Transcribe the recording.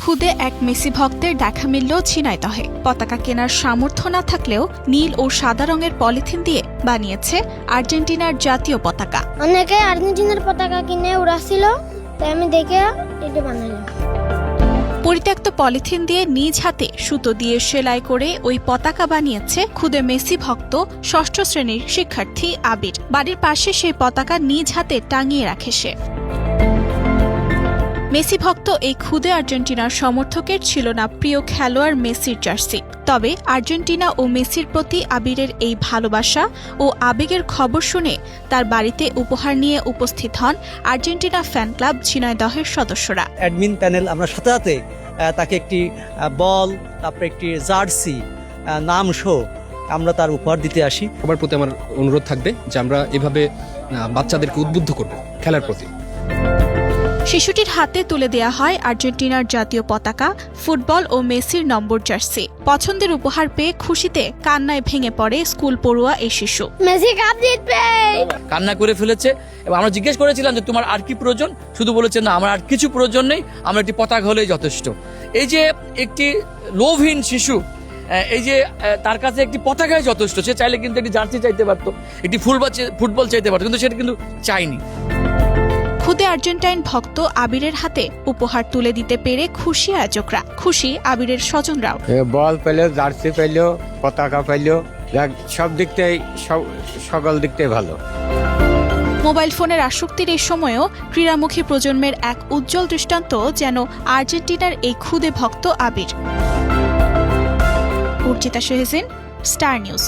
খুদে এক মেসি ভক্তের দেখা মিলল ঝিনাইদহে। পতাকা কেনার সামর্থ্য না থাকলেও নীল ও সাদা রঙের পলিথিন দিয়ে বানিয়েছে আর্জেন্টিনার জাতীয় পতাকা। অনেকে আর্জেন্টিনার পতাকা কিনে উড়াচ্ছিল, তাই আমি দেখে এটা বানালাম। পরিত্যক্ত পলিথিন দিয়ে নিজ হাতে সুতো দিয়ে সেলাই করে ওই পতাকা বানিয়েছে খুদে মেসি ভক্ত ৬ষ্ঠ শ্রেণীর শিক্ষার্থী আবির। বাড়ির পাশে সেই পতাকা নিজ হাতে টাঙিয়ে রাখে সে। মেসি ভক্ত এই খুদে আর্জেন্টিনার সমর্থকের ছিল না প্রিয় খেলোয়াড় মেসির জার্সি। তবে আর্জেন্টিনা ও মেসির প্রতি আবিরের এই ভালোবাসা ও আবেগের খবর শুনে তার বাড়িতে উপহার নিয়ে উপস্থিত হন আর্জেন্টিনা ফ্যান ক্লাব ঝিনাইদহের সদস্যরা। অ্যাডমিন প্যানেল আমরা সাথে সাথে তাকে একটি বল, তারপরে একটি জার্সি, নাম শো আমরা তার উপহার দিতে আসি। সবার প্রতি আমার অনুরোধ থাকবে যে আমরা এভাবে বাচ্চাদেরকে উদ্বুদ্ধ করব খেলার প্রতি। শিশুটির হাতে তুলে দেয়া হয় আর্জেন্টিনার জাতীয় পতাকা, ফুটবল ও মেসির নম্বর জার্সি। পছন্দের উপহার পেয়ে খুশিতে কান্নায় ভেঙে পড়ে স্কুল পড়ুয়া এই শিশু। মেসি কাপ জিতবে, কান্না করে ফেলেছে এবং আমরা জিজ্ঞেস করেছিলাম যে তোমার আর কি প্রয়োজন, শুধু বলেছে না আমার আর কিছু প্রয়োজন নেই, আমার একটি পতাকা হলেই যথেষ্ট। এই যে একটি লোভহীন শিশু, এই যে তার কাছে একটি পতাকাই যথেষ্ট, সে চাইলে কিন্তু একটি জার্সি চাইতে পারতো, একটি ফুটবল চাইতে পারতো, কিন্তু সেটা কিন্তু চাইনি। খুদে আর্জেন্টাইন ভক্ত আবিরের হাতে উপহার তুলে দিতে পেরে খুশি আয়োজকরা, খুশি আবিরের স্বজনরাও। বল পেল, জার্সি পেল, পতাকা পেল, সব দিকটাই সকল দিকটাই ভালো। মোবাইল ফোনের আসক্তির এই সময়েও ক্রীড়ামুখী প্রজন্মের এক উজ্জ্বল দৃষ্টান্ত যেন আর্জেন্টিনার এই খুদে ভক্ত আবির। উর্জিতা শেহজিন, স্টার নিউজ।